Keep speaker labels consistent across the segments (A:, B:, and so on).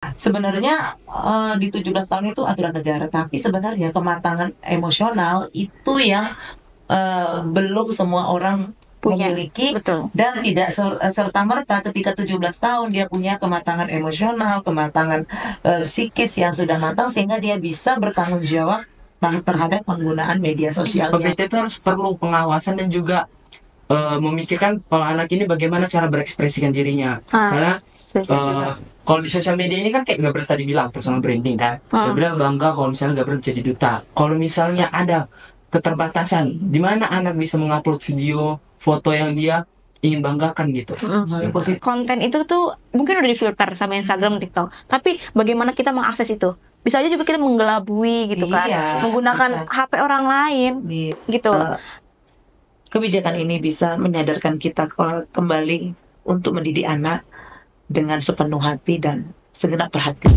A: Sebenarnya, di 17 tahun itu aturan negara, tapi sebenarnya kematangan emosional itu yang, belum semua orang
B: Punya,
A: memiliki
B: betul.
A: dan tidak serta-merta ketika 17 tahun dia punya kematangan emosional, kematangan, psikis yang sudah matang sehingga dia bisa bertanggung jawab terhadap penggunaan media sosialnya.
C: Pemerintah itu harus perlu pengawasan dan juga memikirkan kalau anak ini bagaimana cara berekspresikan dirinya. Misalnya kalau di sosial media ini kan kayak Gabriel tadi bilang personal branding kan. Gabriel bangga kalau misalnya Gabriel jadi duta. Kalau misalnya ada keterbatasan di mana anak bisa mengupload video, foto yang dia ingin banggakan gitu.
B: Konten itu tuh mungkin udah difilter sama Instagram, TikTok. Tapi bagaimana kita mengakses itu? Bisa aja juga kita menggelabui gitu kan,
A: Iya,
B: menggunakan
A: bisa.
B: HP orang lain gitu.
A: Kebijakan ini bisa menyadarkan kita kembali untuk mendidik anak dengan sepenuh hati dan segenap perhatian.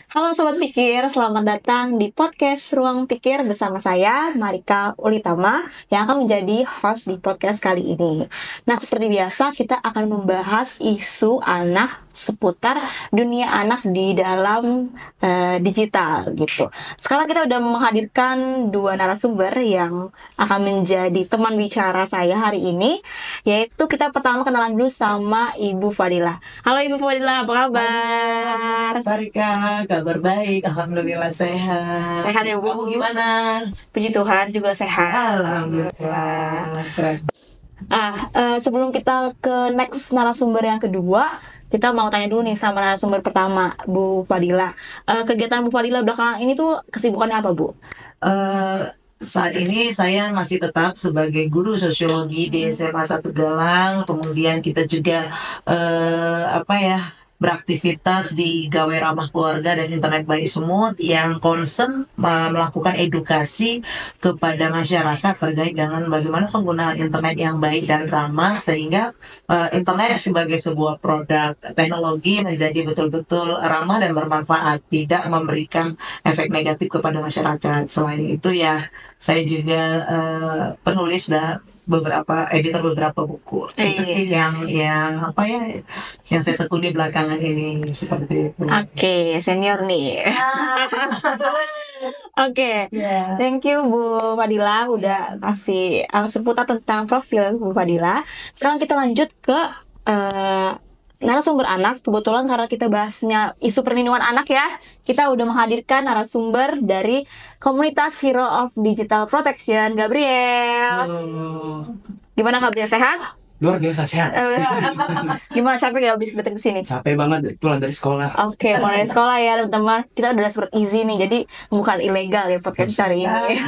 B: Halo Sobat Pikir, selamat datang di podcast Ruang Pikir bersama saya, Marika Ulitama, yang akan menjadi host di podcast kali ini. Nah, seperti biasa, kita akan membahas isu anak seputar dunia anak di dalam digital gitu. Sekarang kita udah menghadirkan dua narasumber yang akan menjadi teman bicara saya hari ini, yaitu kita pertama kenalan dulu sama Ibu Fadila. Halo Ibu Fadila, apa kabar?
A: Marika, kabar baik, alhamdulillah sehat.
B: Sehat ya Bu?
A: Kamu gimana?
B: Puji Tuhan juga sehat.
A: Alhamdulillah. Keren.
B: Sebelum kita ke next narasumber yang kedua, kita mau tanya dulu nih sama narasumber pertama, Bu Fadila. Kegiatan Bu Fadila belakangan ini tuh kesibukannya apa, Bu?
A: Saat ini saya masih tetap sebagai guru sosiologi di SMA 1 Galang. Kemudian kita juga beraktivitas di Gawe Ramah Keluarga dan Internet Bayi Sumut yang concern melakukan edukasi kepada masyarakat terkait dengan bagaimana penggunaan internet yang baik dan ramah sehingga internet sebagai sebuah produk teknologi menjadi betul-betul ramah dan bermanfaat, tidak memberikan efek negatif kepada masyarakat. Selain itu ya saya juga penulis dan editor beberapa buku. Itu sih yang saya tekuni belakangan ini seperti itu.
B: Oke, senior nih. Oke, thank you Bu Fadila udah kasih seputar tentang profil Bu Fadila. Sekarang kita lanjut ke narasumber anak. Kebetulan karena kita bahasnya isu perlindungan anak ya, kita udah menghadirkan narasumber dari komunitas Hero of Digital Protection, Gabriel. Gimana Gabriel, sehat?
C: Luar biasa sehat.
B: Gimana, capek gak habis datang ke sini?
C: Capek banget pulang dari sekolah.
B: Oke, pulang dari sekolah ya teman-teman. Kita udah surat izin nih, jadi bukan ilegal ya podcast hari ini.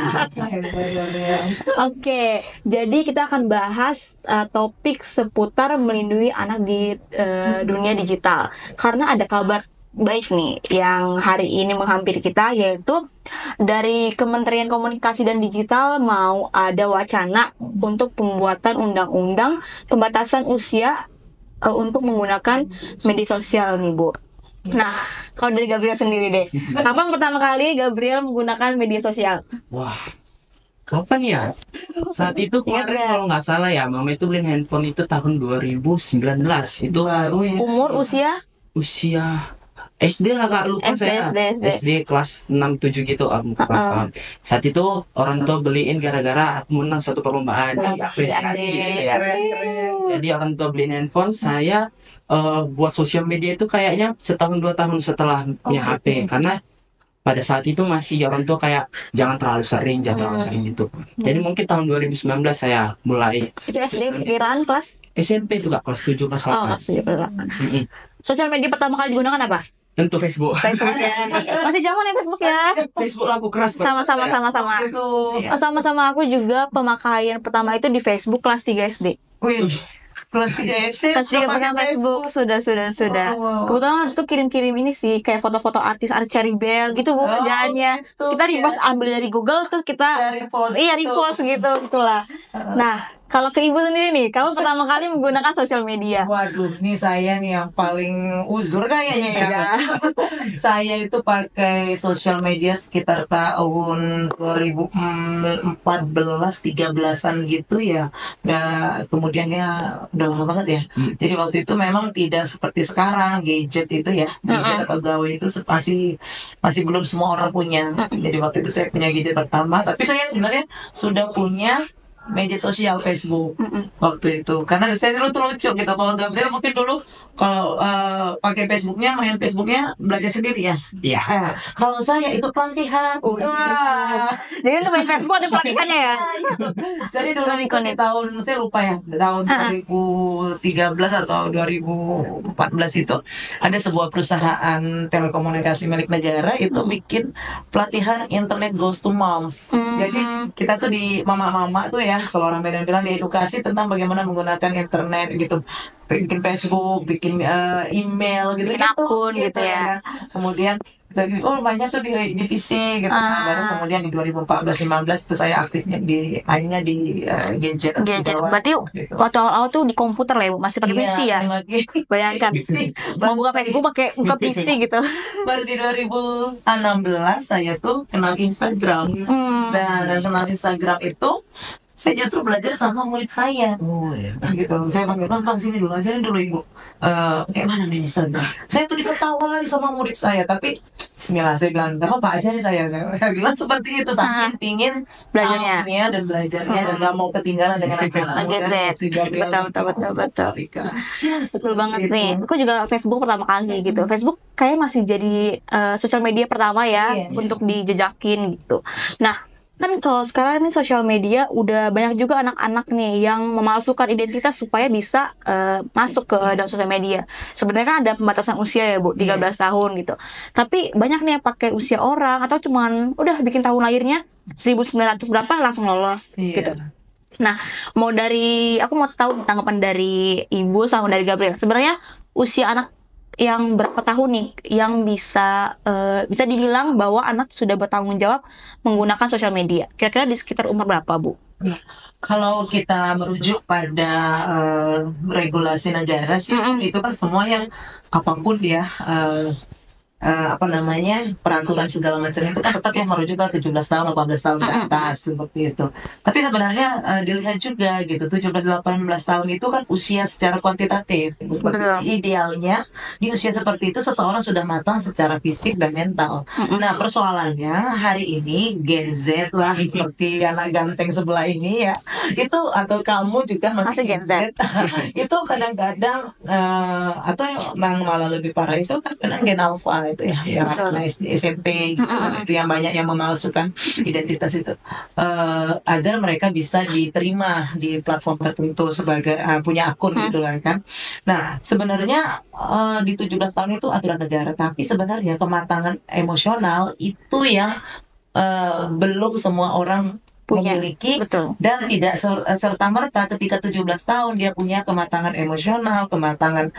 B: Oke, jadi kita akan bahas topik seputar melindungi anak di dunia digital. Karena ada kabar baik nih yang hari ini menghampiri kita, yaitu dari Kementerian Komunikasi dan Digital mau ada wacana untuk pembuatan undang-undang pembatasan usia untuk menggunakan media sosial nih Bu. Nah, kalau dari Gabriel sendiri deh, kapan pertama kali Gabriel menggunakan media sosial?
C: Wah, kapan ya? Saat itu kemarin kalau nggak salah ya, Mama itu beli handphone itu tahun 2019. Itu baru ya.
B: Umur, usia
C: SD lah Kak, lupa saya. SD kelas 6-7 gitu. Saat itu orang tua beliin gara-gara aku menang satu perlombaan. Apresiasi gitu ya. Jadi orang tua beliin handphone, saya buat sosial media itu kayaknya setahun 2 tahun setelah punya HP. Karena pada saat itu masih orang tua kayak jangan terlalu sering gitu. Jadi mungkin tahun 2019 saya mulai.
B: Itu SD kiraan kelas?
C: SMP itu Kak, kelas 7 kelas 8.
B: Kelas 7 kelas 8. Sosial media pertama kali digunakan apa?
C: Tentu Facebook.
B: Ya. Masih zaman ya Facebook ya.
C: Facebook laku keras.
B: Sama-sama. Sama-sama aku juga pemakaian pertama itu di Facebook kelas 3 SD.
A: Kelas 3 SD.
B: Kelas 3 pakai Facebook sudah. Kebetulan tuh kirim-kirim ini sih kayak foto-foto artis Cherry Bell gitu Bu kerjaannya. Kita repost ambil dari Google terus kita repost gitu gitulah. Nah, Kalau ke ibu sendiri nih, kamu pertama kali menggunakan sosial media?
A: Waduh, nih saya nih yang paling uzur kayaknya ya. Saya itu pakai sosial media sekitar tahun 2014-13an gitu ya. Kemudian ya udah lama banget ya. Jadi waktu itu memang tidak seperti sekarang gadget itu ya. Gadget atau gawai itu masih belum semua orang punya. Jadi waktu itu saya punya gadget pertama, tapi saya sebenarnya sudah punya media sosial Facebook waktu itu, karena saya dulu tuh lucu gitu. Kalau Gabriel mungkin dulu kalau pakai Facebooknya, main Facebooknya belajar sendiri ya.
C: Iya.
A: Kalau saya ikut pelatihan. Wah.
B: Jadi untuk main Facebook ada pelatihannya ya?
A: Jadi dulu ikut di tahun, saya lupa ya, tahun 2013 atau 2014 itu ada sebuah perusahaan telekomunikasi milik negara itu bikin pelatihan internet goes to moms. Jadi kita tuh di mama-mama tuh ya, kalau orang Medan bilang diedukasi tentang bagaimana menggunakan internet gitu, bikin Facebook, bikin email gitu,
B: bikin akun gitu ya.
A: Kemudian banyak tuh di PC gitu. Baru kemudian di 2014-15 itu saya aktifnya mainnya di gadget.
B: Berarti gitu. Waktu awal-awal tuh di komputer lah ya, masih pakai PC ya. Bayangkan mau buka Facebook pakai buka PC gitu.
A: Baru di 2016 saya tuh kenal Instagram. Dan kenal Instagram itu saya justru belajar sama murid saya. Gitu. Saya panggil, bang sini dulu, ajarin dulu ibu. Kayak mana nih Instagram? Saya tuh diketawain sama murid saya, tapi bismillah, saya bilang, gak apa-apa, ajarin saya bilang seperti itu, saking pingin
B: belajarnya
A: dan belajarnya dan gak mau ketinggalan dengan
B: gadget. Betul. Betul banget nih. Aku juga Facebook pertama kali gitu. Facebook kayak masih jadi sosial media pertama ya untuk dijejakin gitu. Nah, kan kalau sekarang ini sosial media udah banyak juga anak-anak nih yang memalsukan identitas supaya bisa masuk ke dalam sosial media. Sebenarnya kan ada pembatasan usia ya Bu, 13 tahun gitu. Tapi banyak nih yang pakai usia orang atau cuman udah bikin tahun lahirnya 1900 berapa langsung lolos gitu. Nah, aku mau tahu tanggapan dari Ibu sama dari Gabriel. Sebenarnya usia anak yang berapa tahun nih yang bisa dibilang bahwa anak sudah bertanggung jawab menggunakan sosial media? Kira-kira di sekitar umur berapa, Bu?
A: Kalau kita merujuk pada regulasi negara sih, itu kan semua yang apapun ya, peraturan segala macam itu kan tetap yang merujuk ke 17 tahun, 18 tahun ke atas seperti itu. Tapi sebenarnya dilihat juga gitu, 17-18 tahun itu kan usia secara kuantitatif. Idealnya di usia seperti itu seseorang sudah matang secara fisik dan mental. Nah, persoalannya hari ini Gen Z lah, seperti anak ganteng sebelah ini ya, itu atau kamu juga masih Gen Z. Itu kadang-kadang atau yang malah lebih parah itu kan kadang Gen Alpha itu ya, yang SD, SMP gitu, itu yang banyak yang memalsukan identitas itu agar mereka bisa diterima di platform tertentu sebagai punya akun gitu kan. Nah, sebenarnya di 17 tahun itu aturan negara, tapi sebenarnya kematangan emosional itu yang belum semua orang memiliki. Dan tidak serta-merta ketika 17 tahun dia punya kematangan emosional, kematangan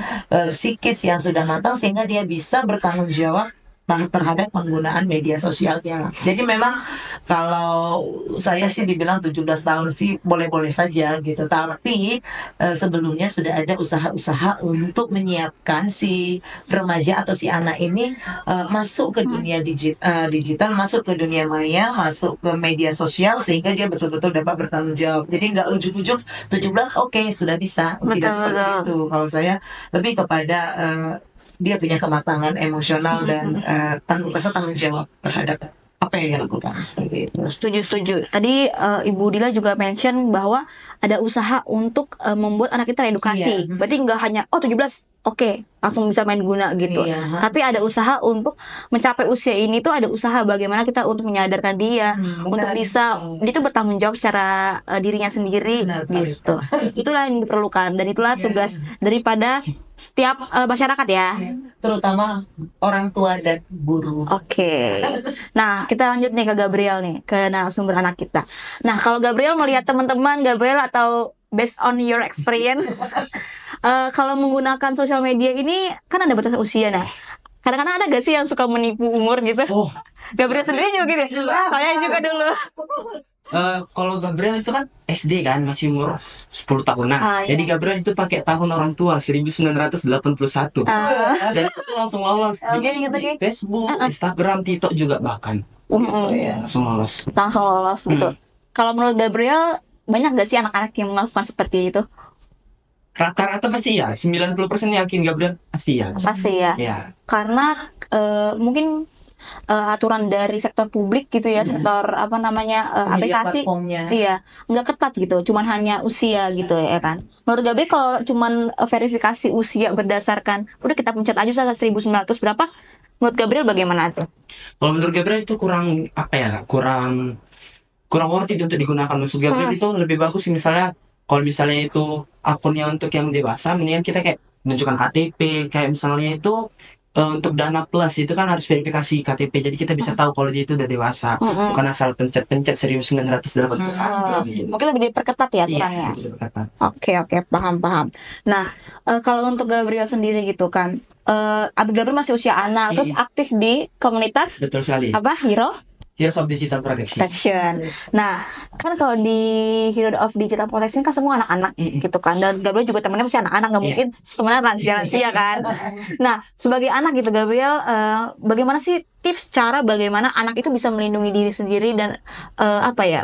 A: psikis yang sudah matang sehingga dia bisa bertanggung jawab terhadap penggunaan media sosialnya. Jadi memang kalau saya sih dibilang 17 tahun sih boleh-boleh saja gitu, tapi sebelumnya sudah ada usaha-usaha untuk menyiapkan si remaja atau si anak ini masuk ke dunia digital, masuk ke dunia maya, masuk ke media sosial sehingga dia betul-betul dapat bertanggung jawab. Jadi nggak ujuk-ujuk 17 oke, sudah bisa. Tidak seperti itu. Kalau saya lebih kepada dia punya kematangan emosional dan tanggung jawab terhadap apa yang dilakukan seperti itu.
B: Setuju. Tadi Ibu Dila juga mention bahwa ada usaha untuk membuat anak kita edukasi. Berarti nggak hanya 17 oke, langsung bisa main guna gitu. Tapi ada usaha untuk mencapai usia ini tuh, ada usaha bagaimana kita untuk menyadarkan dia untuk bisa dia tuh bertanggung jawab secara dirinya sendiri gitu. Itulah yang diperlukan dan itulah tugas daripada setiap masyarakat ya.
A: Terutama orang tua dan guru.
B: Oke. Nah, kita lanjut nih ke Gabriel nih, ke narasumber anak kita. Nah, kalau Gabriel melihat teman-teman Gabriel atau based on your experience, kalau menggunakan sosial media ini kan ada batasan usia. Nah, kadang-kadang ada gak sih yang suka menipu umur gitu? Gabriel sendiri juga gitu. Saya juga dulu.
C: Kalau Gabriel itu kan SD kan, masih umur 10 tahunan. Jadi Gabriel itu pakai tahun orang tua 1981. Dan itu langsung lolos di Facebook, Instagram, TikTok juga bahkan. Langsung lolos.
B: Langsung lolos gitu. Kalau menurut Gabriel, banyak gak sih anak-anak yang melakukan seperti itu?
C: Rata-rata pasti ya, 90% yakin Gabriel pasti ya.
B: Pasti ya. Karena mungkin aturan dari sektor publik gitu ya, sektor aplikasi, nggak ketat gitu, cuman hanya usia gitu ya kan. Menurut Gabriel kalau cuman verifikasi usia berdasarkan udah kita pencet aja 1900 berapa, menurut Gabriel bagaimana tuh?
C: Kalau menurut Gabriel itu kurang worth it untuk digunakan. Maksud Gabriel itu lebih bagus misalnya kalau misalnya itu akunnya untuk yang dewasa, mendingan kita kayak menunjukkan KTP, kayak misalnya itu untuk Dana Plus itu kan harus verifikasi KTP, jadi kita bisa tahu kalau dia itu udah dewasa, bukan asal pencet-pencet 1981.
B: Mungkin lebih diperketat ya aturannya. Oke, paham. Nah, kalau untuk Gabriel sendiri gitu kan, Gabriel masih usia anak, terus aktif di komunitas.
C: Betul sekali.
B: Apa?
C: Heroes of Digital Protection.
B: Nah, kan kalau di Heroes of Digital Protection kan semua anak-anak gitu kan. Dan Gabriel juga temennya masih anak-anak, nggak mungkin temennya lansia kan. Nah, sebagai anak gitu Gabriel, bagaimana sih tips cara bagaimana anak itu bisa melindungi diri sendiri dan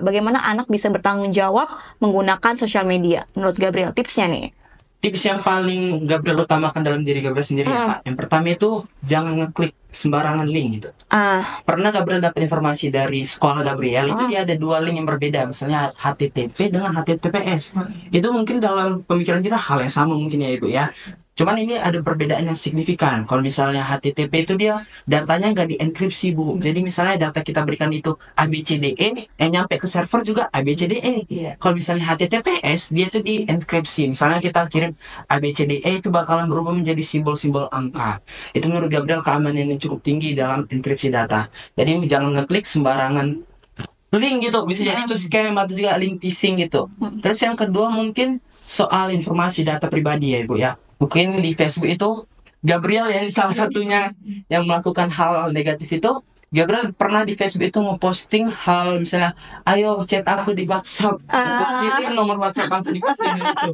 B: bagaimana anak bisa bertanggung jawab menggunakan sosial media? Menurut Gabriel, tipsnya nih.
C: Tips yang paling Gabriel utamakan dalam diri Gabriel sendiri ya, Pak. Yang pertama itu jangan ngeklik sembarangan link gitu. Pernah Gabriel dapat informasi dari sekolah Gabriel, itu dia ada 2 link yang berbeda, misalnya HTTP dengan HTTPS. Itu mungkin dalam pemikiran kita hal yang sama mungkin ya Ibu ya. Cuman ini ada perbedaan yang signifikan. Kalau misalnya HTTP itu dia datanya nggak dienkripsi Bu. Jadi misalnya data kita berikan itu ABCDE, yang nyampe ke server juga ABCDE. Kalau misalnya HTTPS dia itu dienkripsi. Misalnya kita kirim ABCDE itu bakalan berubah menjadi simbol-simbol angka. Itu menurut Gabriel keamanan yang cukup tinggi dalam enkripsi data. Jadi jangan ngeklik sembarangan link gitu. Bisa jadi itu scam atau juga link phishing gitu. Terus yang kedua mungkin soal informasi data pribadi ya Ibu ya. Mungkin di Facebook itu Gabriel ya salah satunya yang melakukan hal negatif itu. Gabriel pernah di Facebook itu memposting hal misalnya, ayo chat aku di WhatsApp, kirim nomor WhatsApp aku di posting itu.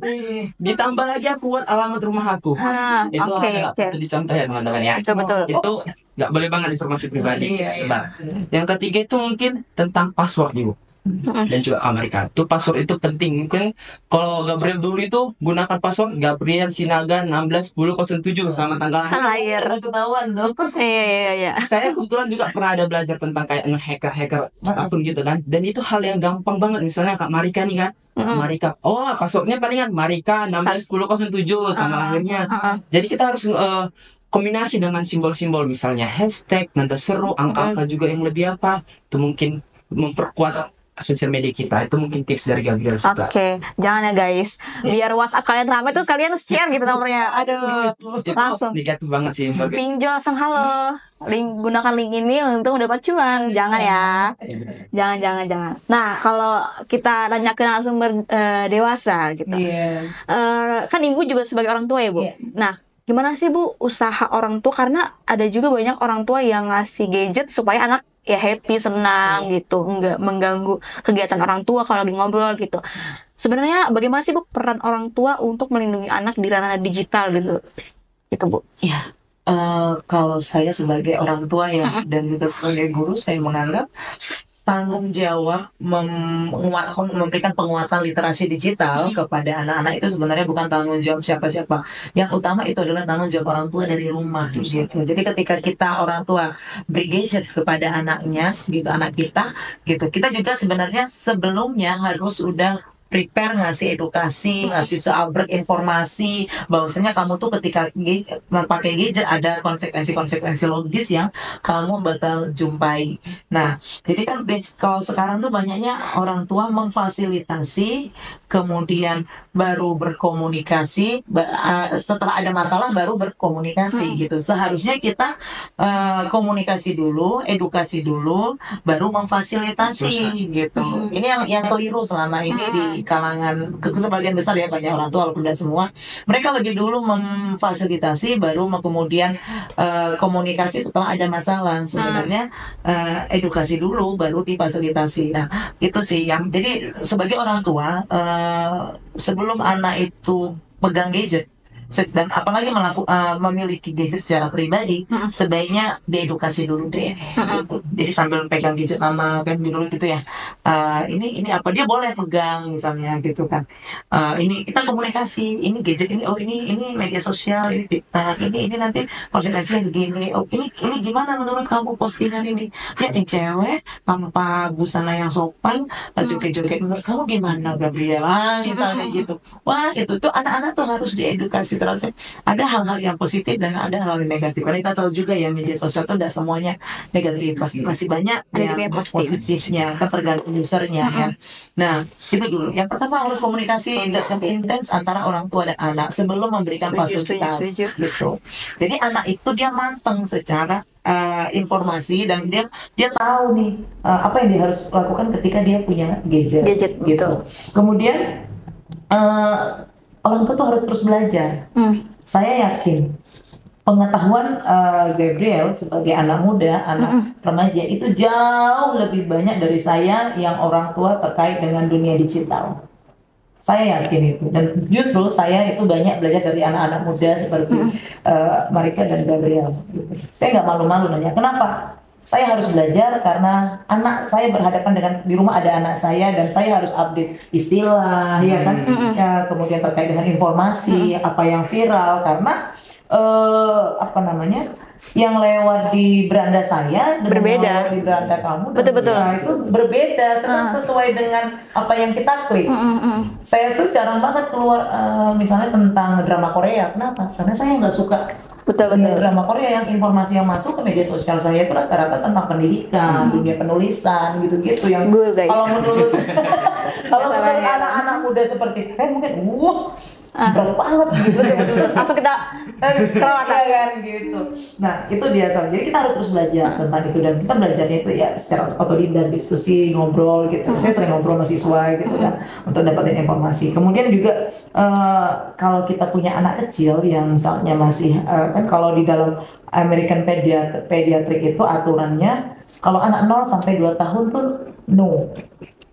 C: Ditambah lagi aku buat alamat rumah aku. Itu ada dicontoh ya teman-teman ya.
B: Betul.
C: Itu nggak boleh banget informasi pribadi sebar. Yang ketiga itu mungkin tentang password Ibu. Dan juga Amerika itu password itu penting. Mungkin kalau Gabriel dulu itu gunakan password Gabriel Sinaga 161007 sama tanggal
B: lahir.
A: Ketahuan dong.
B: Iya.
C: Saya kebetulan juga pernah ada belajar tentang kayak nge-hacker akun gitu kan. Dan itu hal yang gampang banget. Misalnya Kak Marika nih kan. Marika. Oh, passwordnya palingan Marika 161007 tanggal lahirnya. Jadi kita harus kombinasi dengan simbol-simbol misalnya hashtag, nada seru, angka-angka juga yang lebih itu mungkin memperkuat sosial media kita. Itu mungkin tips dari Gabriel juga.
B: Oke, jangan ya guys. Biar WhatsApp kalian ramai terus kalian share gitu nomornya. Aduh, langsung
C: negatif banget sih.
B: Pinjol langsung halo. Gunakan link ini untuk dapat cuan. Jangan ya. Jangan. Nah, kalau kita tanya ke narasumber dewasa gitu. Kan Ibu juga sebagai orang tua ya, Bu. Nah, gimana sih Bu usaha orang tua, karena ada juga banyak orang tua yang ngasih gadget supaya anak ya happy, senang gitu, nggak mengganggu kegiatan orang tua kalau lagi ngobrol gitu. Sebenarnya bagaimana sih Bu peran orang tua untuk melindungi anak di ranah digital gitu Bu?
A: Ya, kalau saya sebagai orang tua ya dan juga sebagai guru, saya menganggap tanggung jawab memberikan penguatan literasi digital kepada anak-anak itu sebenarnya bukan tanggung jawab siapa-siapa. Yang utama itu adalah tanggung jawab orang tua dari rumah gitu. Jadi ketika kita orang tua beri gadget kepada anaknya gitu, anak kita gitu, kita juga sebenarnya sebelumnya harus udah prepare ngasih edukasi, ngasih soal informasi bahwasanya kamu tuh ketika memakai gadget ada konsekuensi logis yang kamu bakal jumpai. Nah, jadi kan kalau sekarang tuh banyaknya orang tua memfasilitasi, kemudian baru berkomunikasi, setelah ada masalah baru berkomunikasi gitu. Seharusnya kita komunikasi dulu, edukasi dulu, baru memfasilitasi gitu. Ini yang keliru selama ini kalangan sebagian besar ya, banyak orang tua walaupun tidak semua, mereka lebih dulu memfasilitasi baru kemudian komunikasi setelah ada masalah. Sebenarnya edukasi dulu baru difasilitasi. Nah, itu sih yang jadi sebagai orang tua sebelum anak itu pegang gadget dan apalagi memiliki gadget secara pribadi, sebaiknya diedukasi dulu deh. Gitu. Jadi sambil pegang gadget sama pen dulu gitu ya. Ini apa dia boleh pegang misalnya gitu kan. Ini kita komunikasi, ini gadget ini, oh ini media sosial, ini TikTok, ini nanti konsekuensinya begini. Oh ini gimana menurut kamu postingan ini? Ya cewek tanpa busana yang sopan, joget-joget, menurut kamu gimana Gabriela? Misalnya gitu. Wah itu tuh anak-anak tuh harus diedukasi terus. Ada hal-hal yang positif dan ada hal-hal yang negatif. Karena kita tahu juga ya media sosial itu tidak semuanya negatif, pasti masih banyak yang positifnya, kan tergantung usernya ya. Nah itu dulu. Yang pertama harus komunikasi intens antara orang tua dan anak sebelum memberikan fasilitas. Gitu. Jadi anak itu dia matang secara informasi dan dia tahu nih apa yang dia harus lakukan ketika dia punya gadget gitu. Kemudian orang tua tuh harus terus belajar. Saya yakin pengetahuan Gabriel sebagai anak muda, anak remaja itu jauh lebih banyak dari saya yang orang tua terkait dengan dunia digital. Saya yakin itu, dan justru saya itu banyak belajar dari anak-anak muda seperti Marika dan Gabriel. Saya nggak malu-malu nanya, kenapa? Saya harus belajar karena anak saya berhadapan dengan, di rumah ada anak saya dan saya harus update istilah, ya kan? Ya, kemudian terkait dengan informasi apa yang viral, karena apa namanya, yang lewat di beranda saya
B: berbeda
A: di beranda kamu,
B: betul.
A: Nah, itu berbeda, terus sesuai dengan apa yang kita klik. Saya tuh jarang banget keluar misalnya tentang drama Korea. Kenapa? Karena saya nggak suka. Betul. Drama Korea, yang informasi yang masuk ke media sosial saya itu rata-rata tentang pendidikan, dunia penulisan gitu-gitu yang kalau menurut anak-anak muda seperti mungkin berat banget gitu.
B: Langsung kita scroll
A: kan gitu. Nah itu biasa. Jadi kita harus terus belajar tentang itu, dan kita belajarnya itu ya secara otodidak, diskusi, ngobrol gitu. Saya sering ngobrol sama siswa gitu kan untuk dapetin informasi. Kemudian juga kalau kita punya anak kecil yang misalnya masih kan kalau di dalam American Pediatric itu aturannya kalau anak 0 sampai 2 tahun tuh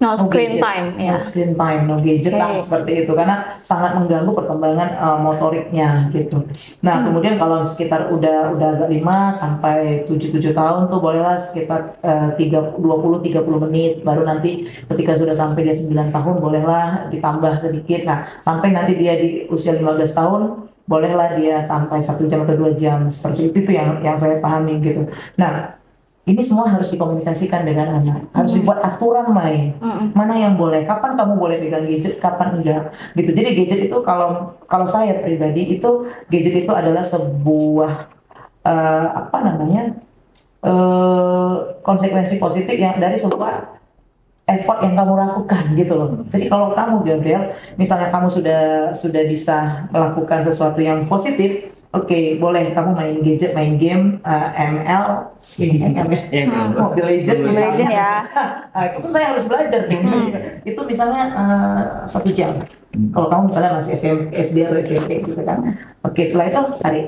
A: no
B: screen
A: gadget,
B: time,
A: no screen time, no gadget lah seperti itu, karena sangat mengganggu perkembangan motoriknya gitu. Nah kemudian kalau sekitar udah agak 5 sampai 7 tahun tuh bolehlah sekitar 20-30 menit, baru nanti ketika sudah sampai dia 9 tahun bolehlah ditambah sedikit. Nah sampai nanti dia di usia 15 tahun bolehlah dia sampai 1 jam atau 2 jam, seperti itu yang saya pahami gitu. Nah ini semua harus dikomunikasikan dengan anak, harus dibuat aturan main, mana yang boleh, kapan kamu boleh pegang gadget, kapan enggak, gitu. Jadi gadget itu kalau saya pribadi itu gadget itu adalah sebuah konsekuensi positif yang dari sebuah effort yang kamu lakukan gitu loh. Jadi kalau kamu Gabriel, misalnya kamu sudah bisa melakukan sesuatu yang positif, oke, boleh kamu main gadget, main game, ML, Mobile Legend
B: ya.
A: Itu saya harus belajar nih. Itu misalnya 1 jam. Kalau kamu misalnya masih SD atau SMP gitu kan. Oke, setelah itu tarik.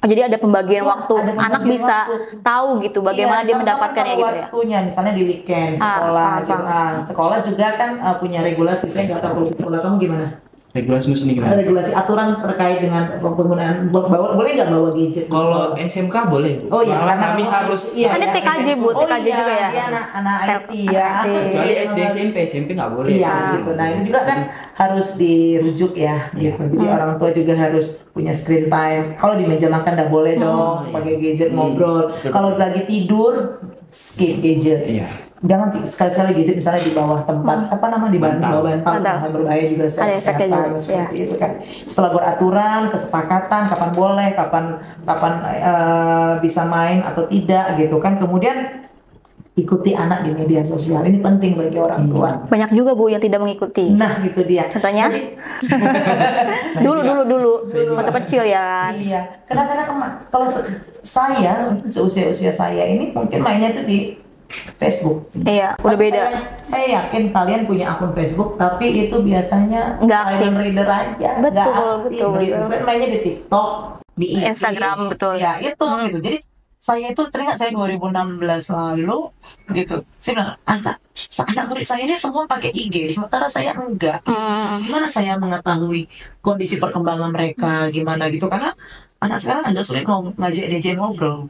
B: Jadi ada pembagian waktu, anak bisa tahu gitu bagaimana dia mendapatkannya gitu ya.
A: Waktunya misalnya di weekend sekolah, sekolah juga kan punya regulasi. Saya nggak tahu sekolah kamu gimana?
C: Regulasi ini gimana?
A: Regulasi aturan terkait dengan penggunaan boleh nggak bawa gadget?
C: Kalau SMK boleh.
A: Oh iya, karena
C: kami harus.
B: Kan TKJ Bu, TKJ juga ya.
A: Dia anak IT ya.
C: Kecuali SD SMP nggak boleh.
A: Iya gitu. Nah itu juga kan harus dirujuk ya. Gitu. Jadi orang tua juga harus punya screen time. Kalau di meja makan nggak boleh dong pakai gadget ngobrol. Kalau lagi tidur skip gadget. Iya. Jangan sekali-sekali gadget misalnya di bawah tempat di bawah bantal sangat berbahaya juga kesehatan seperti itu kan. Setelah beraturan, kesepakatan kapan boleh, kapan bisa main atau tidak gitu kan. Kemudian ikuti anak di media sosial, ini penting bagi orang tua.
B: Banyak juga Bu yang tidak mengikuti.
A: Nah gitu dia.
B: Contohnya? dulu waktu kecil ya.
A: Iya. Kadang-kadang kalau saya seusia saya ini mungkin mainnya tuh di Facebook.
B: Iya, udah beda.
A: Saya yakin kalian punya akun Facebook, tapi itu biasanya
B: nggak aktif,
A: reader aja.
B: Betul.
A: Mainnya di TikTok, di IG,
B: Instagram, betul.
A: Ya itu gitu. Jadi saya itu teringat saya 2016 lalu gitu. Saya bilang, anak murid saya ini semua pakai IG, sementara saya enggak. Gimana saya mengetahui kondisi perkembangan mereka gimana gitu? Karena anak sekarang agak sulit ngajak dia ngobrol.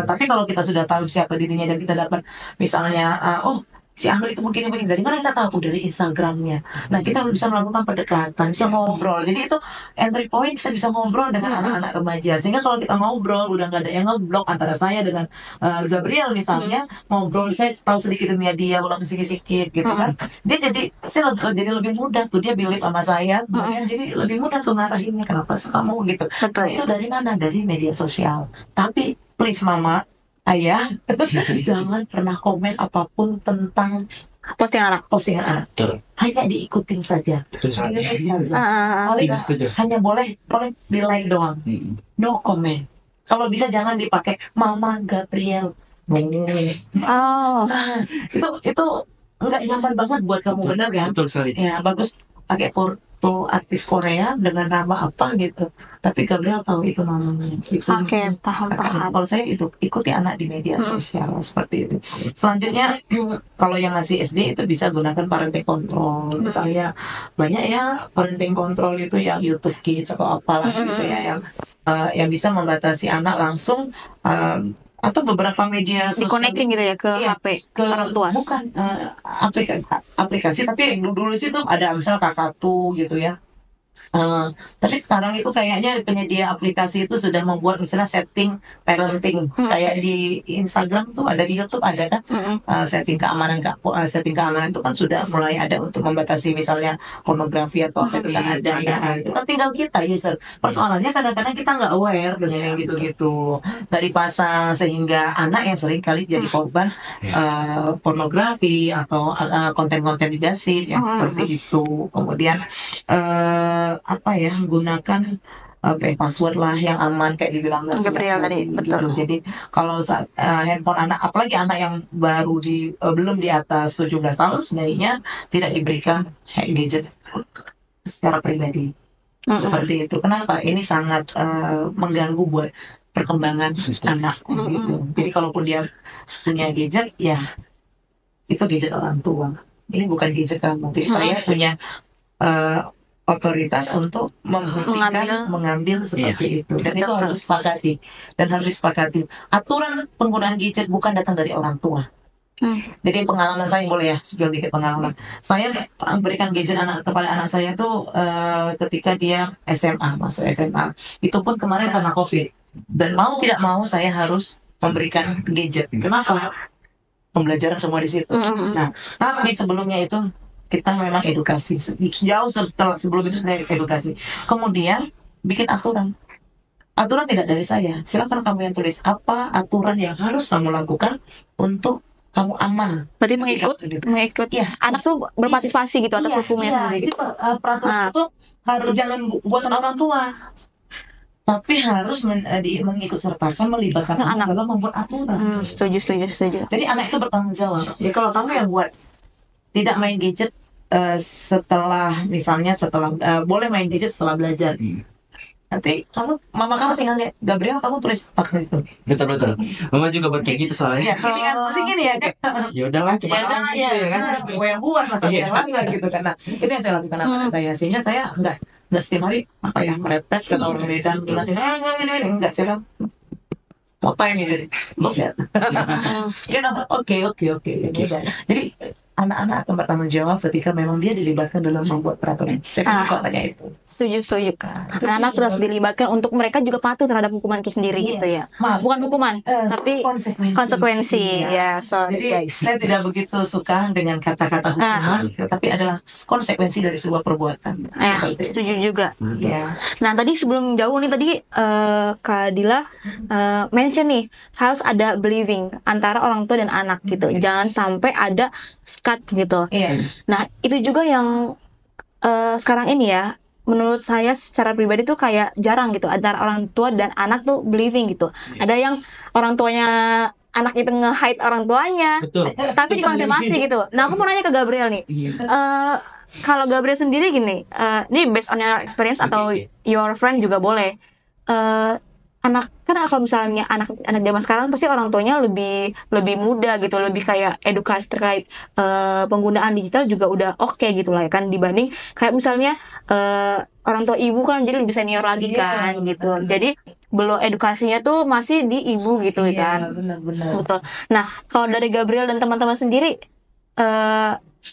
A: Tapi kalau kita sudah tahu siapa dirinya dan kita dapat misalnya, oh si Anu itu mungkin dari mana kita tahu? Dari Instagramnya. Nah kita bisa melakukan pendekatan, bisa ngobrol. Jadi itu entry point, kita bisa ngobrol dengan anak-anak remaja. Sehingga kalau kita ngobrol udah nggak ada yang ngeblok antara saya dengan Gabriel misalnya, ngobrol saya tahu sedikit dunia dia, walaupun sedikit-sedikit gitu kan. Dia jadi lebih mudah tuh, dia believe sama saya, jadi lebih mudah tuh ngarahinnya kenapa kamu gitu.
B: Betul.
A: Itu dari mana? Dari media sosial. Tapi please mama, ayah, jangan pernah komen apapun tentang postingan anak. Hanya diikutin saja. Hanya boleh di like doang. No comment. Kalau bisa jangan dipakai Mama Gabriel. Itu nggak nyaman banget buat kamu, bener kan?
C: Betul sekali.
A: Ya bagus pakai foto artis Korea dengan nama apa gitu, tapi Gabriel tahu itu namanya.
B: Oke, paham.
A: Kalau saya itu ikuti anak di media sosial seperti itu. Selanjutnya kalau yang masih SD itu bisa gunakan parenting control. Misalnya banyak ya parenting control itu yang YouTube Kids atau apalah gitu ya, yang bisa membatasi anak langsung, atau beberapa media sosial
B: dikonekin gitu ya ke HP
A: ke
B: orang tua.
A: Bukan aplikasi, tapi dulu sih tuh ada misal Kakatu gitu ya. Tapi sekarang itu kayaknya penyedia aplikasi itu sudah membuat misalnya setting parenting, kayak di Instagram tuh ada, di YouTube ada kan, setting keamanan itu kan sudah mulai ada untuk membatasi misalnya pornografi atau apa itu kan ada. Itu kan tinggal kita user. Persoalannya kadang-kadang kita nggak aware dengan yang gitu-gitu, nggak dipasang, sehingga anak yang sering kali jadi korban pornografi atau konten-konten negatif yang seperti itu. Kemudian gunakan password lah yang aman kayak dibilang
B: Gabriel tadi, betul.
A: Gitu. Jadi kalau saat handphone anak, apalagi anak yang baru belum di atas 17 tahun, sebenarnya tidak diberikan gadget secara pribadi. Seperti itu. Kenapa? Ini sangat mengganggu buat perkembangan anak gitu. Jadi kalaupun dia punya gadget, ya itu gadget orang tua. Ini bukan gadget kamu. Jadi saya punya otoritas untuk mengambil seperti itu, dan itu harus disepakati. Aturan penggunaan gadget bukan datang dari orang tua. Jadi pengalaman saya, boleh ya sedikit pengalaman saya memberikan gadget kepada anak saya tuh ketika dia masuk SMA. Itu pun kemarin karena COVID, dan mau tidak mau saya harus memberikan gadget. Kenapa? Pembelajaran semua di situ. Nah, tapi sebelumnya itu kita memang edukasi, jauh sebelum itu saya edukasi. Kemudian bikin aturan tidak dari saya. Silakan kamu yang tulis apa aturan yang harus kamu lakukan untuk kamu aman.
B: Berarti mengikut ya. Anak tuh berpartisipasi gitu atas hukumnya sendiri.
A: Jadi peraturan itu harus jangan buatan orang tua, tapi harus mengikut sertakan, melibatkan anak dalam membuat aturan.
B: Setuju.
A: Jadi anak itu bertanggung jawab. Ya kalau kamu yang buat tidak main gadget boleh main gadget setelah belajar. Nanti mama kamu tinggal lihat, Gabriel kamu tulis pakai itu.
C: Betul. Mama juga buat kayak gitu soalnya.
A: Ya, ini kan pasti gini ya kan.
C: Ya udahlah, coba
A: ya kan. Gue yang buat masa yang langgar gitu kan. Nah, itu yang saya lakukan sama saya, sehingga saya enggak setiap hari merepet kata orang Medan ingatin enggak, saya mau apa ini jadi. Oke. Jadi anak-anak akan bertanggung jawab ketika memang dia dilibatkan dalam membuat peraturan. Saya katanya itu.
B: Setuju kan. Anak harus dilibatkan untuk mereka juga patuh terhadap hukuman itu sendiri gitu ya. Bukan hukuman, tapi konsekuensi. Ya,
A: jadi saya tidak begitu suka dengan kata-kata hukuman, tapi adalah konsekuensi dari sebuah perbuatan.
B: Setuju juga. Nah, tadi sebelum jauh nih tadi Kak Dila mention nih harus ada believing antara orang tua dan anak gitu. Jangan sampai ada skat gitu. Nah, itu juga yang sekarang ini ya, menurut saya secara pribadi tuh kayak jarang gitu antara orang tua dan anak tuh believing gitu. Ada yang orang tuanya anak itu nge-hide orang tuanya,
C: Betul.
B: tapi dikonfirmasi gitu. Nah, aku mau nanya ke Gabriel nih. Kalau Gabriel sendiri gini, ini based on your experience atau your friend juga boleh. Anak kan kalau misalnya anak zaman sekarang pasti orang tuanya lebih muda gitu, lebih kayak edukasi terkait penggunaan digital juga udah oke gitu lah ya kan, dibanding kayak misalnya orang tua ibu kan jadi lebih senior lagi kan gitu. Jadi belum edukasinya tuh masih di ibu gitu kan.
A: Benar-benar.
B: Betul. Nah, kalau dari Gabriel dan teman-teman sendiri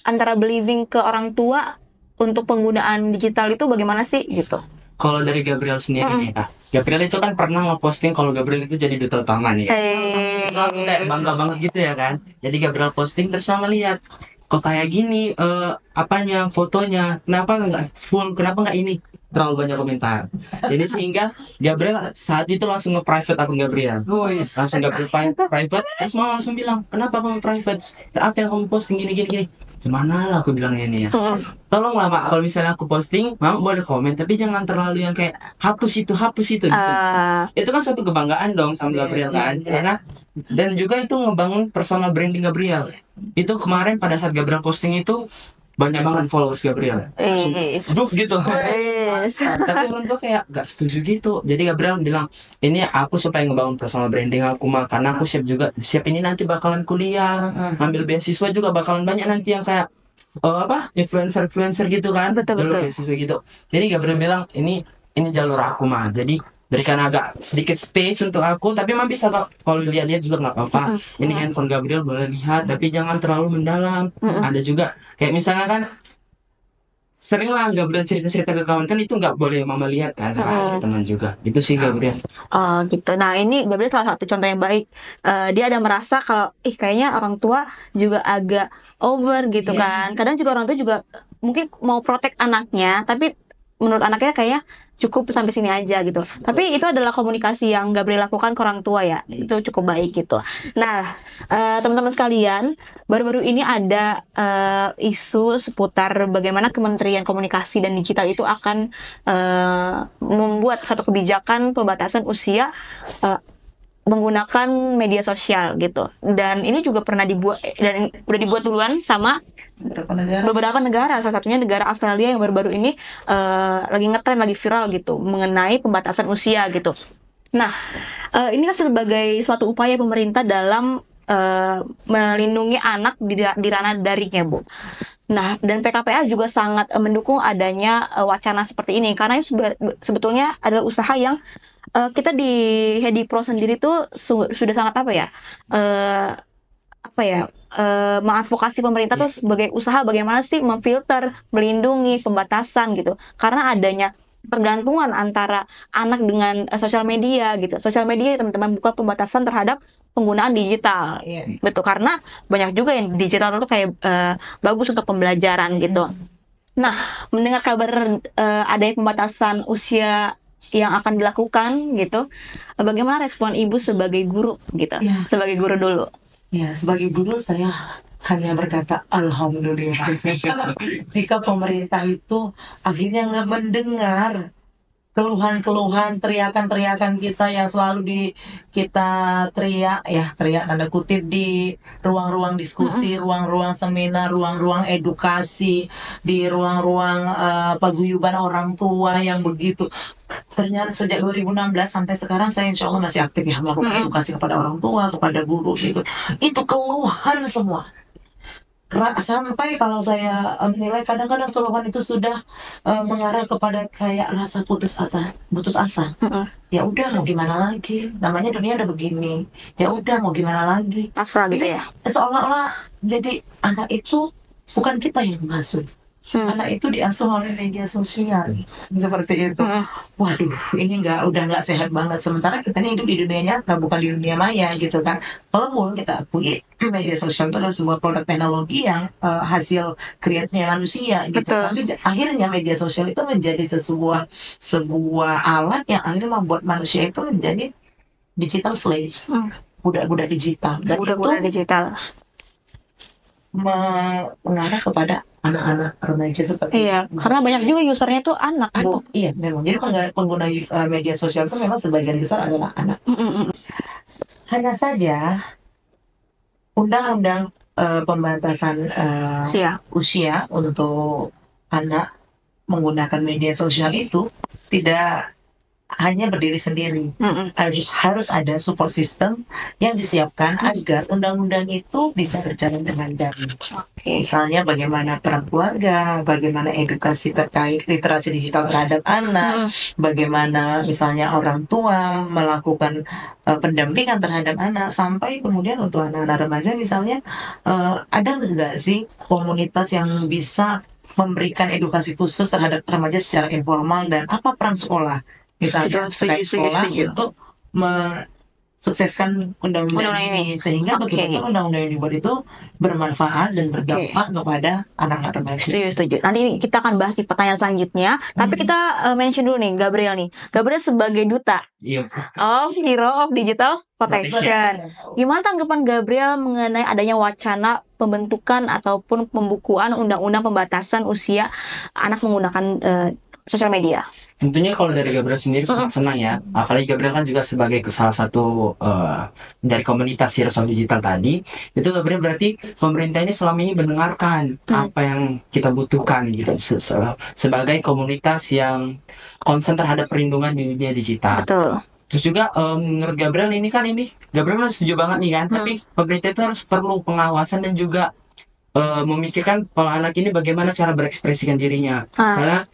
B: antara believing ke orang tua untuk penggunaan digital itu bagaimana sih gitu?
C: Kalau dari Gabriel sendiri nih, Gabriel itu kan pernah ngeposting kalau Gabriel itu jadi duta utama nih. Aku kayak bangga banget gitu ya kan. Jadi Gabriel posting terus mama lihat kok kayak gini apanya fotonya, kenapa nggak full, kenapa nggak ini, terlalu banyak komentar. Jadi sehingga Gabriel saat itu langsung nge-private akun Gabriel. Langsung Gabriel private, terus mama langsung bilang, kenapa kamu private? Apa yang kamu posting gini. Gimana lah aku bilangnya ini ya. Tolonglah Pak, kalau misalnya aku posting, Mama boleh komen, tapi jangan terlalu yang kayak hapus itu gitu. Itu kan suatu kebanggaan dong sama Gabriel kan, karena dan juga itu ngebangun personal branding Gabriel. Itu kemarin pada saat Gabriel posting itu banyak banget followers Gabriel, duk gitu. Tapi orang tua kayak gak setuju gitu. Jadi Gabriel bilang, ini aku supaya ngebangun personal branding aku mah, karena aku siap ini nanti bakalan kuliah, ambil beasiswa juga bakalan banyak nanti yang kayak influencer gitu kan, jalur beasiswa gitu. Jadi Gabriel bilang ini jalur aku mah, jadi berikan agak sedikit space untuk aku, tapi mah bisa kalau lihat-lihat juga nggak apa-apa. Ini handphone Gabriel boleh lihat, tapi jangan terlalu mendalam. Ada juga kayak misalnya kan sering lah Gabriel cerita-cerita ke kawan, kan itu nggak boleh mama lihat kan, teman juga. Itu sih Gabriel.
B: Gitu. Nah, ini Gabriel salah satu contoh yang baik. Dia ada merasa kalau kayaknya orang tua juga agak over gitu kan. Kadang juga orang tua juga mungkin mau protect anaknya, tapi menurut anaknya kayaknya cukup sampai sini aja gitu. Tapi itu adalah komunikasi yang Gabriel lakukan ke orang tua ya. Itu cukup baik gitu. Nah, teman-teman sekalian, baru-baru ini ada isu seputar bagaimana Kementerian Komunikasi dan Digital itu akan membuat satu kebijakan pembatasan usia menggunakan media sosial gitu. Dan ini juga pernah dibuat dan udah dibuat duluan sama beberapa negara. Salah satunya negara Australia yang baru-baru ini lagi ngetren, lagi viral gitu mengenai pembatasan usia gitu. Nah, ini kan sebagai suatu upaya pemerintah dalam melindungi anak di ranah daring ya, Bu. Nah, dan PKPA juga sangat mendukung adanya wacana seperti ini karena ini sebetulnya adalah usaha yang kita di Hedi Pro sendiri tuh sudah sangat mengadvokasi pemerintah tuh sebagai usaha bagaimana sih memfilter, melindungi, pembatasan gitu. Karena adanya tergantungan antara anak dengan sosial media gitu. Sosial media teman-teman bukan pembatasan terhadap penggunaan digital. Betul, karena banyak juga yang digital itu kayak bagus untuk pembelajaran gitu. Nah, mendengar kabar adanya pembatasan usia yang akan dilakukan gitu, bagaimana respon ibu sebagai guru gitu? Sebagai guru dulu.
A: Ya, sebagai guru saya hanya berkata alhamdulillah. Jika pemerintah itu akhirnya nggak mendengar keluhan-keluhan, teriakan-teriakan kita yang selalu kita teriak tanda kutip di ruang-ruang diskusi, ruang-ruang seminar, ruang-ruang edukasi, di ruang-ruang paguyuban orang tua yang begitu. Ternyata sejak 2016 sampai sekarang saya insya Allah masih aktif ya melakukan edukasi kepada orang tua, kepada guru gitu. Itu keluhan semua. Sampai kalau saya menilai kadang-kadang keluhan itu sudah mengarah kepada kayak rasa putus asa. Ya udah mau gimana lagi, namanya dunia udah begini, ya udah mau gimana lagi,
B: pasrah gitu ya.
A: Seolah-olah jadi anak itu bukan kita yang mengasuh, anak itu diasuh oleh media sosial seperti itu. Waduh, ini udah nggak sehat banget. Sementara kita ini hidup di dunia nyata, bukan di dunia maya gitu kan. Walaupun kita akui media sosial itu adalah sebuah produk teknologi yang hasil kreatifnya manusia gitu. Tapi akhirnya media sosial itu menjadi sebuah alat yang akhirnya membuat manusia itu menjadi digital slaves, budak-budak digital. Dan
B: budak-budak digital
A: mengarah kepada anak-anak remaja seperti
B: itu. Karena banyak juga usernya tuh anak, Bu.
A: Iya, memang. Jadi pengguna media sosial itu memang sebagian besar adalah anak. Hanya saja undang-undang pembatasan usia untuk anak menggunakan media sosial itu tidak hanya berdiri sendiri. Harus ada support system yang disiapkan agar undang-undang itu bisa berjalan dengan baik. Misalnya bagaimana peran keluarga, bagaimana edukasi terkait literasi digital terhadap anak, bagaimana misalnya orang tua melakukan pendampingan terhadap anak, sampai kemudian untuk anak-anak remaja misalnya ada nggak sih komunitas yang bisa memberikan edukasi khusus terhadap remaja secara informal, dan apa peran sekolah misalnya sekolah untuk mensukseskan undang-undang ini, sehingga betul-betul undang-undang yang dibuat itu bermanfaat dan berdampak kepada anak-anak remaja.
B: Setuju. Nanti kita akan bahas di pertanyaan selanjutnya. Tapi kita mention dulu nih Gabriel nih. Gabriel sebagai duta of Hero of Digital Protection. Gimana tanggapan Gabriel mengenai adanya wacana pembentukan ataupun pembukuan undang-undang pembatasan usia anak menggunakan sosial media?
C: Tentunya kalau dari Gabriel sendiri sangat senang ya. Apalagi Gabriel kan juga sebagai salah satu dari komunitas Heroes of Digital tadi. Itu Gabriel berarti pemerintah ini selama ini mendengarkan apa yang kita butuhkan gitu. Sebagai komunitas yang concern terhadap perlindungan di dunia digital.
B: Betul.
C: Terus juga menurut Gabriel Gabriel setuju banget nih kan. Tapi pemerintah itu harus perlu pengawasan dan juga memikirkan kalau anak ini bagaimana cara berekspresikan dirinya. Misalnya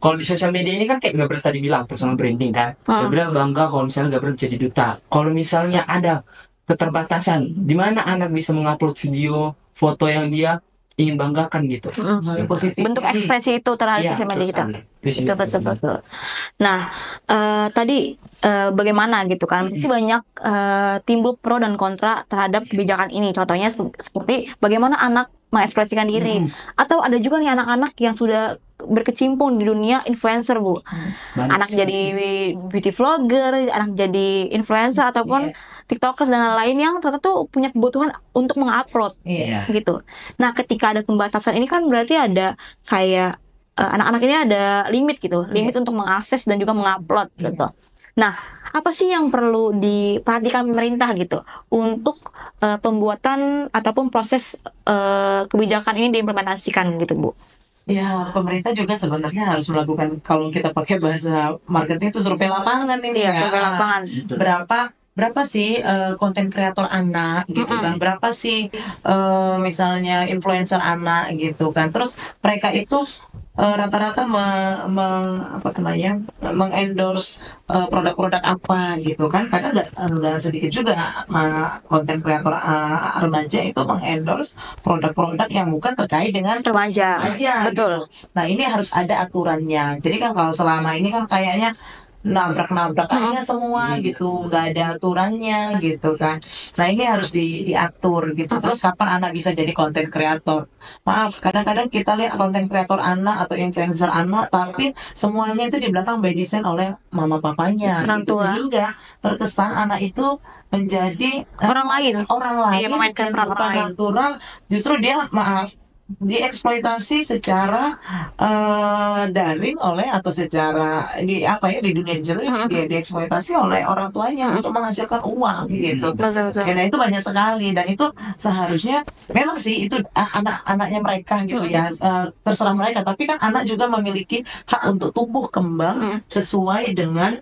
C: kalau di sosial media ini kan kayak Gabriel tadi bilang personal branding kan. Gabriel bangga kalau misalnya Gabriel jadi duta. Kalau misalnya ada keterbatasan di mana anak bisa mengupload video, foto yang dia ingin banggakan gitu.
B: Bentuk ekspresi itu terhadap sosial media kita. Betul. Nah, tadi bagaimana gitu kan? Pasti banyak timbul pro dan kontra terhadap kebijakan ini. Contohnya seperti bagaimana anak mengekspresikan diri, atau ada juga nih anak-anak yang sudah berkecimpung di dunia influencer, Bu. Anak jadi beauty vlogger, anak jadi influencer ataupun TikTokers dan lain yang ternyata tuh punya kebutuhan untuk mengupload gitu. Nah, ketika ada pembatasan ini kan berarti ada kayak anak-anak ini ada limit gitu, limit untuk mengakses dan juga mengupload gitu. Nah, apa sih yang perlu diperhatikan pemerintah gitu untuk pembuatan ataupun proses kebijakan ini diimplementasikan gitu, Bu?
A: Ya, pemerintah juga sebenarnya harus melakukan, kalau kita pakai bahasa marketing itu survei lapangan ini ya.
B: Survei lapangan.
A: Berapa sih konten kreator anak gitu kan? Berapa sih misalnya influencer anak gitu kan? Terus mereka itu rata-rata mengendorse produk-produk apa gitu kan? Karena nggak sedikit juga konten kreator remaja itu mengendorse produk-produk yang bukan terkait dengan
B: remaja aja. Betul.
A: Gitu. Nah, ini harus ada aturannya. Jadi kan kalau selama ini kan kayaknya nabrak-nabrak aja semua gitu, nggak ada aturannya gitu kan. Nah, ini harus diatur gitu. Terus kapan anak bisa jadi konten kreator? Maaf, kadang-kadang kita lihat konten kreator anak atau influencer anak, tapi semuanya itu di belakang by design oleh mama papanya,
B: orang
A: gitu.
B: tua.
A: Sehingga terkesan anak itu menjadi
B: orang lain
A: memainkan peran natural. Justru dia dieksploitasi secara daring oleh atau secara di dunia digital dia dieksploitasi oleh orang tuanya untuk menghasilkan uang gitu. Nah, itu banyak sekali, dan itu seharusnya memang sih itu anak-anaknya mereka gitu ya, terserah mereka, tapi kan anak juga memiliki hak untuk tumbuh kembang sesuai dengan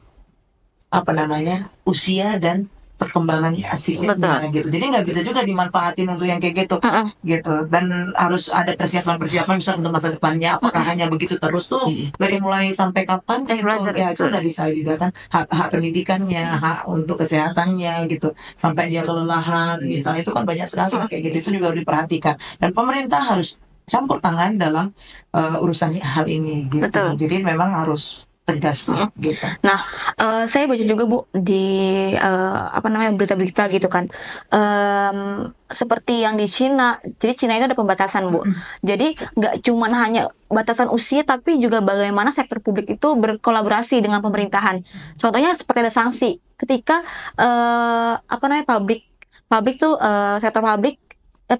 A: usia dan perkembangannya psikisnya gitu. Jadi nggak bisa juga dimanfaatin untuk yang kayak gitu gitu, dan harus ada persiapan misalnya untuk masa depannya. Apakah hanya begitu terus tuh dari mulai sampai kapan gitu? Ya itu nggak bisa juga kan, hak pendidikannya, hak untuk kesehatannya gitu, sampai dia kelelahan misalnya, itu kan banyak sekali kayak gitu. Itu juga harus diperhatikan, dan pemerintah harus campur tangan dalam urusan hal ini gitu.
B: Betul.
A: Jadi memang harus tegas gitu.
B: Nah, saya baca juga, Bu, di berita-berita gitu kan, seperti yang di Cina. Jadi Cina itu ada pembatasan, Bu. Jadi nggak cuma hanya batasan usia, tapi juga bagaimana sektor publik itu berkolaborasi dengan pemerintahan. Contohnya seperti ada sanksi ketika sektor publik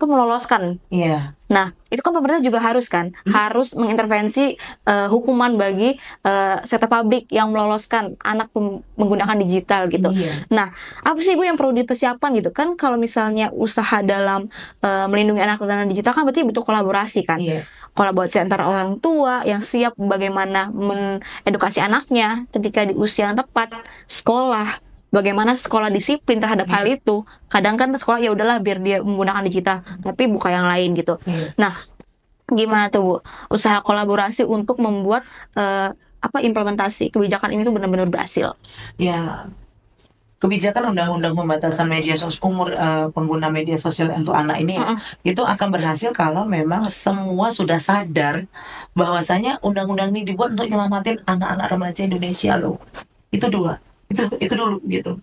B: meloloskan Nah, itu kan pemerintah juga harus kan, harus mengintervensi hukuman bagi sektor publik yang meloloskan anak menggunakan digital gitu. Nah, apa sih Bu yang perlu dipersiapkan gitu kan? Kalau misalnya usaha dalam melindungi anak dengan digital kan berarti butuh kolaborasi kan. Kolaborasi antara orang tua yang siap bagaimana mengedukasi anaknya ketika di usia yang tepat, sekolah, bagaimana sekolah disiplin terhadap hal itu. Kadang kan sekolah ya udahlah biar dia menggunakan digital, tapi buka yang lain gitu. Nah, gimana tuh Bu usaha kolaborasi untuk membuat implementasi kebijakan ini tuh benar-benar berhasil?
A: Ya, kebijakan undang-undang pembatasan umur pengguna media sosial untuk anak ini itu akan berhasil kalau memang semua sudah sadar bahwasanya undang-undang ini dibuat untuk nyelamatin anak-anak remaja Indonesia loh. Itu dulu gitu.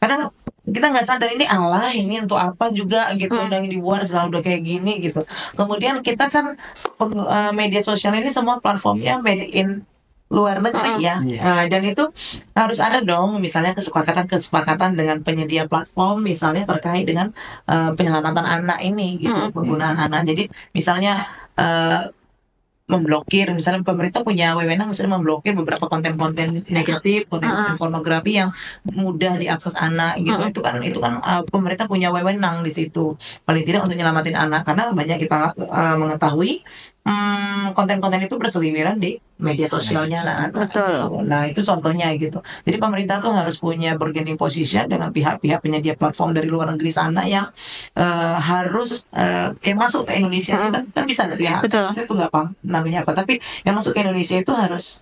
A: Karena kita nggak sadar ini ini untuk apa juga gitu, undang dibuat kalau udah kayak gini gitu. Kemudian kita kan media sosial ini semua platformnya made in luar negeri ya. Dan itu harus ada dong misalnya kesepakatan dengan penyedia platform misalnya terkait dengan penyelamatan anak ini gitu, penggunaan anak. Jadi misalnya memblokir, misalnya pemerintah punya wewenang misalnya memblokir beberapa konten-konten negatif, konten-konten pornografi yang mudah diakses anak gitu. Itu kan pemerintah punya wewenang di situ paling tidak untuk nyelamatin anak, karena banyak kita mengetahui konten-konten itu berseliweran di media sosialnya anak.
B: Betul.
A: Nah itu contohnya gitu. Jadi pemerintah tuh harus punya bargaining position dengan pihak-pihak penyedia platform dari luar negeri sana yang harus masuk ke Indonesia. Kan bisa dari pihak itu nggak apa namanya apa, tapi yang masuk ke Indonesia itu harus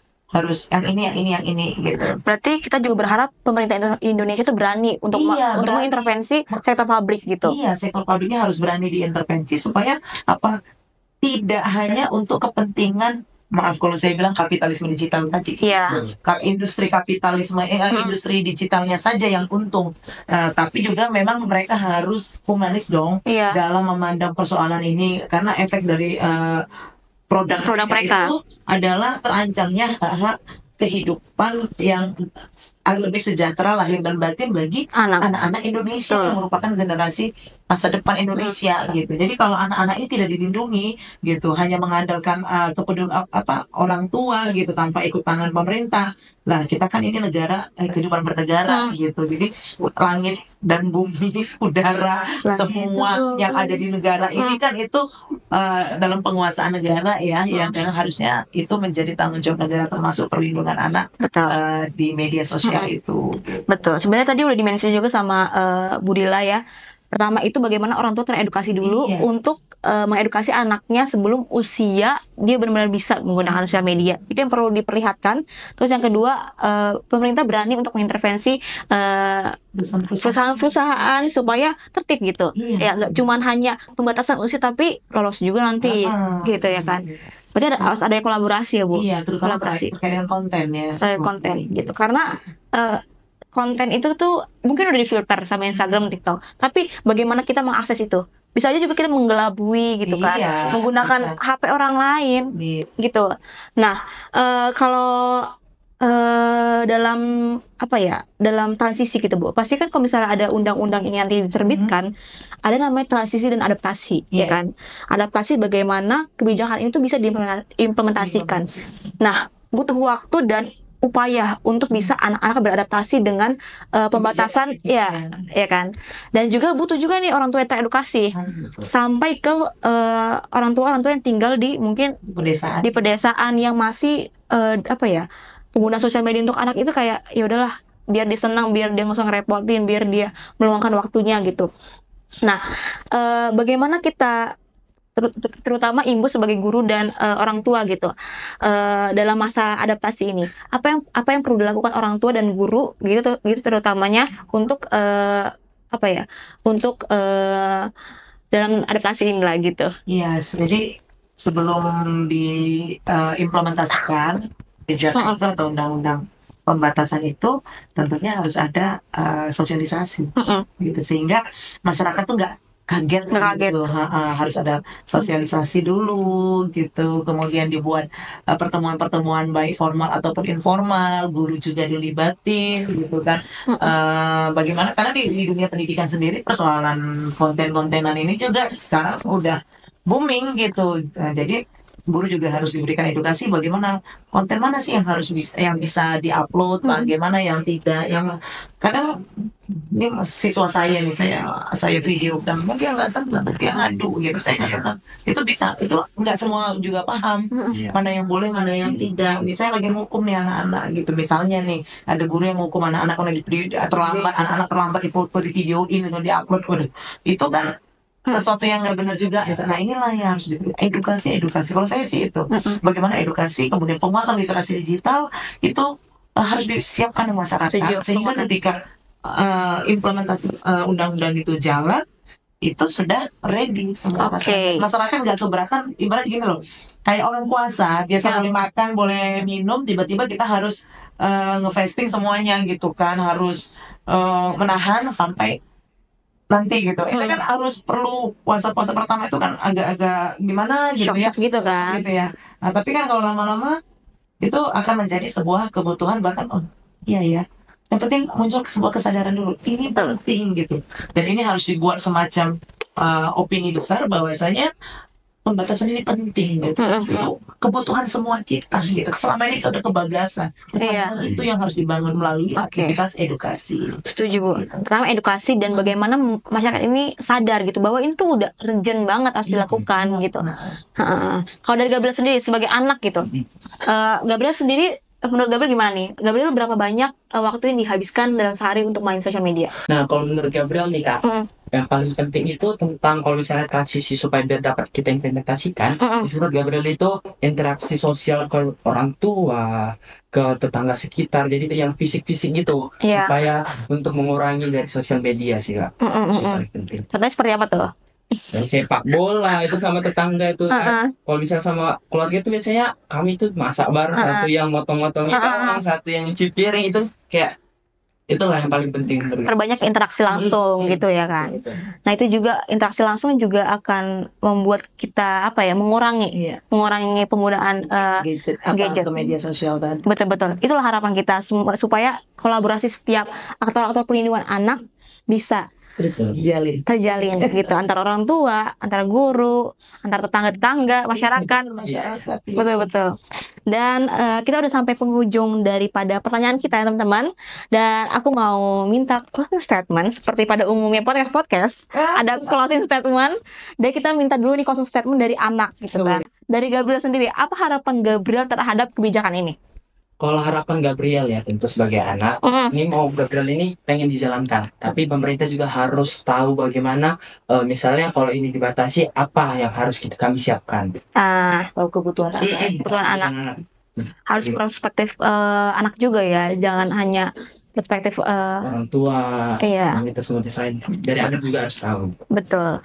A: yang ini gitu.
B: Berarti kita juga berharap pemerintah Indonesia itu berani untuk mengintervensi sektor publik gitu.
A: Iya, sektor publiknya harus berani diintervensi supaya tidak hanya untuk kepentingan, maaf kalau saya bilang kapitalisme digital tadi. Industri kapitalisme industri digitalnya saja yang untung, tapi juga memang mereka harus humanis dong dalam memandang persoalan ini, karena efek dari produk mereka itu adalah terancamnya hak kehidupan yang lebih sejahtera lahir dan batin bagi anak-anak Indonesia yang merupakan generasi masa depan Indonesia gitu. Jadi kalau anak-anak ini tidak dilindungi gitu, hanya mengandalkan orang tua gitu tanpa ikut tangan pemerintah. Nah, kita kan ini negara kehidupan bernegara gitu. Jadi langit dan bumi, udara, semua yang ada di negara ini kan itu dalam penguasaan negara ya, yang harusnya itu menjadi tanggung jawab negara, termasuk perlindungan anak di media sosial itu.
B: Betul. Sebenarnya tadi udah dimention juga sama Bu Dila ya. Pertama itu bagaimana orang tua teredukasi dulu untuk mengedukasi anaknya sebelum usia dia benar-benar bisa menggunakan sosial media. Itu yang perlu diperlihatkan. Terus yang kedua, pemerintah berani untuk mengintervensi perusahaan-perusahaan supaya tertib gitu. Ya nggak cuma hanya pembatasan usia tapi lolos juga nanti gitu ya kan. Berarti harus ada kolaborasi ya Bu.
A: Iya, terutama terkait dengan konten ya.
B: Terkait konten gitu. Karena konten itu tuh mungkin udah difilter sama Instagram, TikTok. Tapi bagaimana kita mengakses itu? Bisa aja juga kita menggelabui gitu kan, menggunakan HP orang lain gitu. Nah, kalau dalam dalam transisi gitu Bu, pasti kan kalau misalnya ada undang-undang ini nanti diterbitkan, ada namanya transisi dan adaptasi, ya kan? Adaptasi bagaimana kebijakan ini tuh bisa diimplementasikan. Nah, butuh waktu dan upaya untuk bisa anak-anak beradaptasi dengan pembatasan ya kan, dan juga butuh juga nih orang tua yang teredukasi sampai ke orang tua yang tinggal di mungkin di pedesaan yang masih pengguna sosial media untuk anak itu kayak ya udahlah biar dia senang, biar dia nggak usah ngerepotin, biar dia meluangkan waktunya gitu. Nah, bagaimana kita terutama ibu sebagai guru dan orang tua gitu dalam masa adaptasi ini, apa yang perlu dilakukan orang tua dan guru gitu terutamanya untuk dalam adaptasi ini lah gitu.
A: Iya, jadi sebelum diimplementasikan kebijakan itu atau undang-undang pembatasan itu, tentunya harus ada sosialisasi gitu, sehingga masyarakat tuh nggak kaget. Gitu. Harus ada sosialisasi dulu gitu, kemudian dibuat pertemuan-pertemuan baik formal ataupun informal, guru juga dilibatin gitu kan. Bagaimana, karena di dunia pendidikan sendiri persoalan konten-kontenan ini juga sekarang udah booming gitu. Nah, jadi guru juga harus diberikan edukasi bagaimana konten mana sih yang bisa diupload, bagaimana yang tidak. Yang kadang ini siswa saya nih, saya video dan dia nggak senang, dia ngadu gitu. Saya katakan itu bisa, itu nggak semua juga paham mana yang boleh, mana yang tidak. Misalnya lagi ngukum nih anak-anak gitu, misalnya nih ada guru yang ngukum anak-anak karena terlambat, anak-anak terlambat di videoin itu diupload, waduh, itu kan sesuatu yang nggak benar juga. Nah, inilah yang harus edukasi. Kalau saya sih itu bagaimana edukasi, kemudian penguatan literasi digital itu harus disiapkan di masyarakat, sehingga ketika implementasi undang-undang itu jalan, itu sudah ready semua. Masyarakat nggak keberatan. Ibarat gini loh, kayak orang puasa biasa boleh makan, boleh minum, tiba-tiba kita harus ngefasting semuanya gitu kan, harus menahan sampai nanti gitu. Itu kan harus perlu puasa pertama itu kan agak-agak gimana gitu,
B: shock gitu kan.
A: Gitu ya. Nah, tapi kan kalau lama-lama itu akan menjadi sebuah kebutuhan, bahkan iya ya. Yang penting muncul sebuah kesadaran dulu, ini penting gitu. Dan ini harus dibuat semacam opini besar bahwasanya pembatasan ini penting gitu. Itu kebutuhan semua kita gitu. Selama ini kita udah kebablasan. Itu yang harus dibangun melalui aktivitas edukasi.
B: Setuju, Bu. Pertama edukasi dan bagaimana masyarakat ini sadar gitu bahwa ini tuh udah urgent banget harus dilakukan gitu. Kalau dari Gabriel sendiri sebagai anak gitu, Gabriel sendiri, menurut Gabriel gimana nih? Gabriel berapa banyak waktu yang dihabiskan dalam sehari untuk main social media?
C: Nah, kalau menurut Gabriel nih Kak, yang paling penting itu tentang kalau misalnya transisi supaya biar dapat kita implementasikan, menurut Gabriel itu interaksi sosial ke orang tua, ke tetangga sekitar, jadi yang fisik-fisik gitu, supaya untuk mengurangi dari sosial media sih Kak. Itu paling penting.
B: Contohnya seperti apa tuh?
C: Dan sepak bola itu sama tetangga itu kalau misalnya sama keluarga itu biasanya kami itu masak bareng, satu yang motong-motong itu, satu yang nyuci piring, itu kayak itulah yang paling penting.
B: Terbanyak interaksi langsung gitu ya kan. Nah, itu juga interaksi langsung juga akan membuat kita mengurangi penggunaan
A: gadget atau media sosial tadi.
B: Betul. Itulah harapan kita supaya kolaborasi setiap aktor-aktor pelindungan anak bisa terjalin gitu, antara orang tua, antara guru, antara tetangga, masyarakat. Betul. Dan kita udah sampai penghujung daripada pertanyaan kita ya teman-teman. Dan aku mau minta closing statement seperti pada umumnya podcast ada closing statement. Dan kita minta dulu nih closing statement dari anak gitu kan. Dari Gabriel sendiri, apa harapan Gabriel terhadap kebijakan ini?
C: Kalau harapan Gabriel ya tentu sebagai anak, ini mau Gabriel ini pengen dijalankan, tapi pemerintah juga harus tahu bagaimana misalnya kalau ini dibatasi, apa yang harus kami siapkan.
A: Kebutuhan
B: anak. Harus perspektif anak juga ya, jangan hanya perspektif
C: orang tua, komunitas lain. Dari anak juga harus tahu.
B: Betul.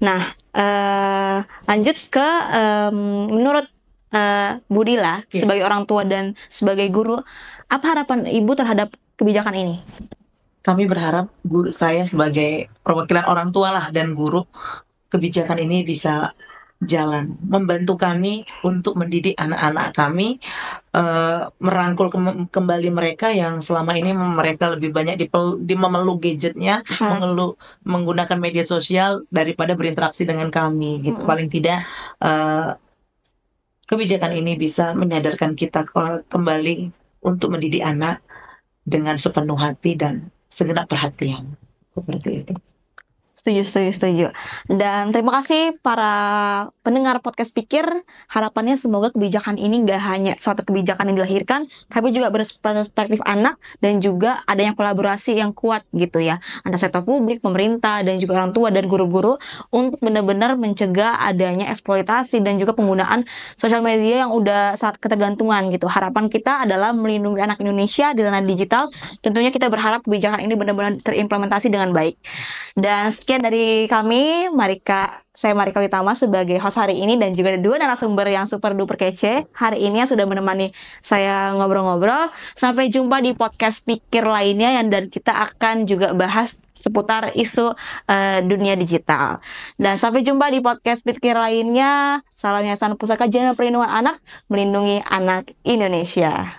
B: Nah, lanjut ke menurut Budila sebagai orang tua dan sebagai guru, apa harapan Ibu terhadap kebijakan ini?
A: Kami berharap, saya sebagai perwakilan orang tua lah dan guru, kebijakan ini bisa jalan, membantu kami untuk mendidik anak-anak kami, merangkul kembali mereka yang selama ini mereka lebih banyak memeluk gadgetnya, menggunakan media sosial daripada berinteraksi dengan kami gitu. Paling tidak kebijakan ini bisa menyadarkan kita kembali untuk mendidik anak dengan sepenuh hati dan segenap perhatian. Seperti itu.
B: Setuju. Dan terima kasih para pendengar podcast Pikir. Harapannya semoga kebijakan ini nggak hanya suatu kebijakan yang dilahirkan, tapi juga berperspektif anak dan juga adanya kolaborasi yang kuat gitu ya, antara sektor publik, pemerintah, dan juga orang tua dan guru-guru untuk benar-benar mencegah adanya eksploitasi dan juga penggunaan sosial media yang udah sangat ketergantungan gitu. Harapan kita adalah melindungi anak Indonesia di ranah digital. Tentunya kita berharap kebijakan ini benar-benar terimplementasi dengan baik. Dan sekian dari kami, saya Marika Ulitama sebagai host hari ini, dan juga ada dua narasumber yang super duper kece hari ini yang sudah menemani saya ngobrol-ngobrol. Sampai jumpa di podcast Pikir lainnya dan kita akan juga bahas seputar isu dunia digital. Dan sampai jumpa di podcast Pikir lainnya. Salam Yayasan Pusat Kajian dan Perlindungan Anak, melindungi anak Indonesia.